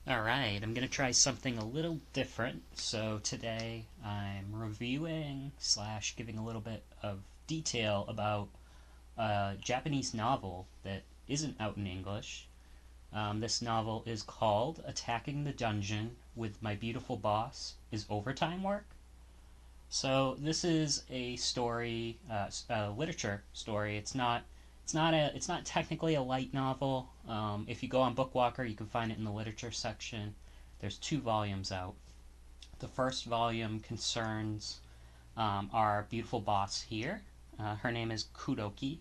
Alright, I'm gonna try something a little different. So today I'm reviewing slash giving a little bit of detail about a Japanese novel that isn't out in English. This novel is called Attacking the Dungeon with My Beautiful Boss is Overtime Work. So this is a story, a literature story. It's not technically a light novel. If you go on Bookwalker, you can find it in the literature section. There's 2 volumes out. The first volume concerns our beautiful boss here. Her name is Kudoki.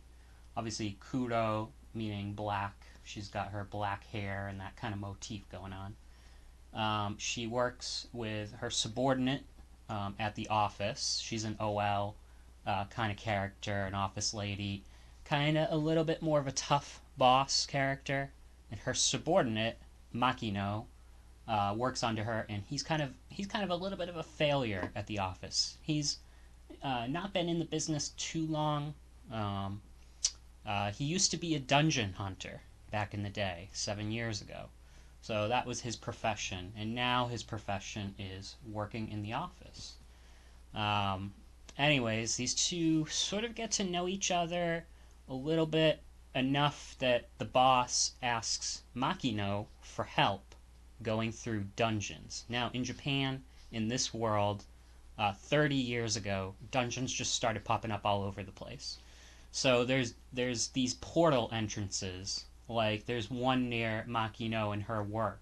Obviously, Kudo meaning black. She's got her black hair and that kind of motif going on. She works with her subordinate at the office. She's an OL kind of character, an office lady, kind of a little bit more of a tough boss character. And her subordinate, Makino, works under her, and he's kind of a little bit of a failure at the office. He's not been in the business too long. Um, he used to be a dungeon hunter back in the day, 7 years ago. So that was his profession, and now his profession is working in the office. Um, Anyways, these two sort of get to know each other a little bit, enough that the boss asks Makino for help going through dungeons. Now, in Japan, in this world, 30 years ago, dungeons just started popping up all over the place. So there's these portal entrances. Like there's one near Makino and her work.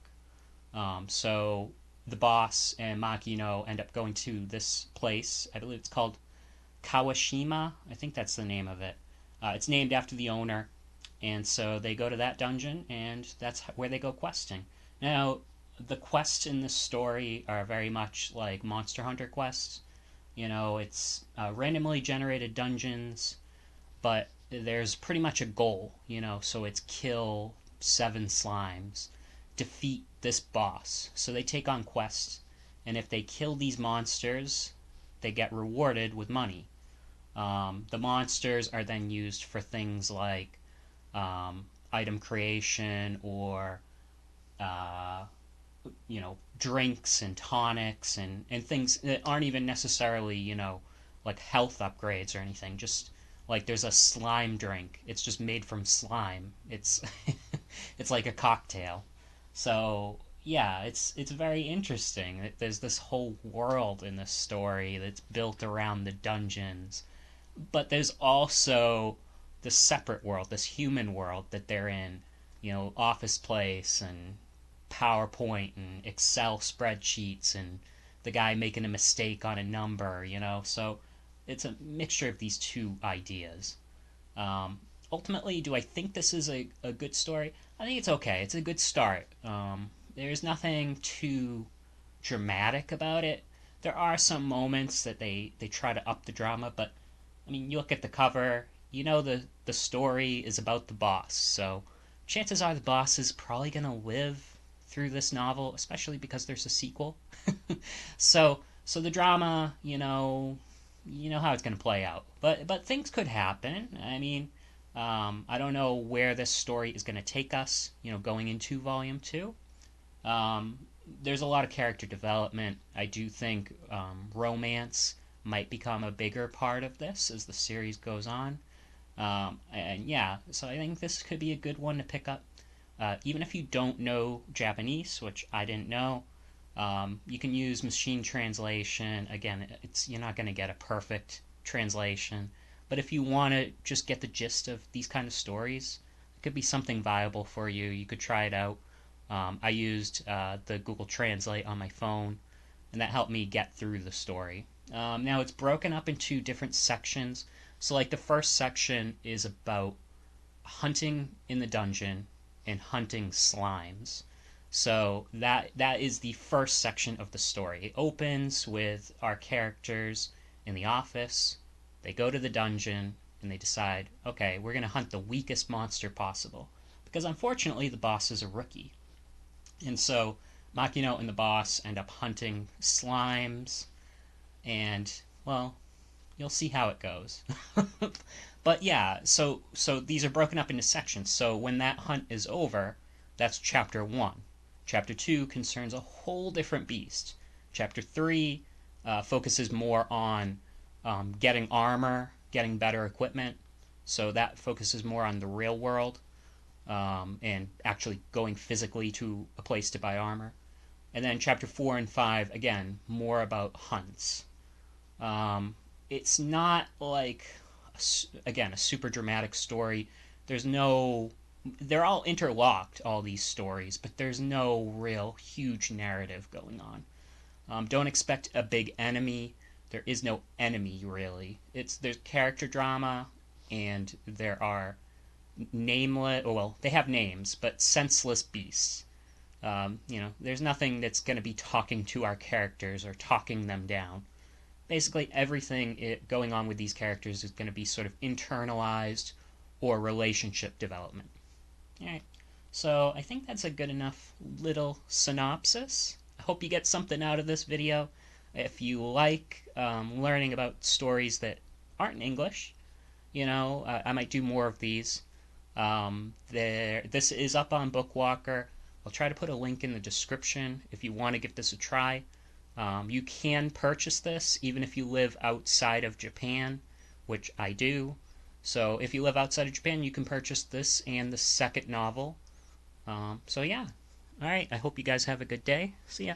So the boss and Makino end up going to this place. I believe it's called Kawashima. I think that's the name of it. It's named after the owner, and so they go to that dungeon, and that's where they go questing. Now, the quests in this story are very much like Monster Hunter quests. It's randomly generated dungeons, but there's pretty much a goal. So it's kill 7 slimes, defeat this boss. So they take on quests, and if they kill these monsters, they get rewarded with money. The monsters are then used for things like item creation or uh, drinks and tonics and things that aren't even necessarily like health upgrades or anything. Just like there's a slime drink. It's just made from slime. It's it's like a cocktail. So yeah, it's very interesting. There's this whole world in this story that's built around the dungeons, but there's also this separate world, this human world that they're in, office place and PowerPoint and Excel spreadsheets and the guy making a mistake on a number. So it's a mixture of these two ideas. Ultimately, do I think this is a good story? I think it's okay. It's a good start. There's nothing too dramatic about it. There are some moments that they try to up the drama, but I mean, you look at the cover, the story is about the boss, so chances are the boss is probably gonna live through this novel, especially because there's a sequel. So the drama, you know how it's gonna play out. But things could happen. I mean, I don't know where this story is gonna take us, going into volume 2. Um, there's a lot of character development. I do think romance might become a bigger part of this as the series goes on. And yeah, so I think this could be a good one to pick up. Even if you don't know Japanese, which I didn't know, you can use machine translation. Again, you're not going to get a perfect translation, but if you want to just get the gist of these kind of stories, it could be something viable for you. You could try it out. I used the Google Translate on my phone, and that helped me get through the story. Now it's broken up into different sections. So, like, the first section is about hunting in the dungeon and hunting slimes. So that is the first section of the story. It opens with our characters in the office. They go to the dungeon and they decide, okay, we're going to hunt the weakest monster possible. Because unfortunately, the boss is a rookie. And so Makino and the boss end up hunting slimes, and, well, you'll see how it goes. But yeah, so these are broken up into sections. So when that hunt is over, that's chapter 1. Chapter 2 concerns a whole different beast. Chapter 3 focuses more on getting armor, getting better equipment. So that focuses more on the real world and actually going physically to a place to buy armor. And then chapter 4 and 5, again, more about hunts. It's not like, again, a super dramatic story. There's no. They're all interlocked, all these stories, but there's no real huge narrative going on. Don't expect a big enemy. There is no enemy, really. There's character drama, and there are nameless. Well, they have names, but senseless beasts. There's nothing that's going to be talking to our characters or talking them down. Basically, everything going on with these characters is going to be sort of internalized or relationship development. Alright, so I think that's a good enough little synopsis. I hope you get something out of this video. If you like learning about stories that aren't in English, I might do more of these. This is up on Bookwalker. I'll try to put a link in the description if you want to give this a try. You can purchase this even if you live outside of Japan, which I do. So if you live outside of Japan, you can purchase this and the second novel. So yeah. Alright, I hope you guys have a good day. See ya.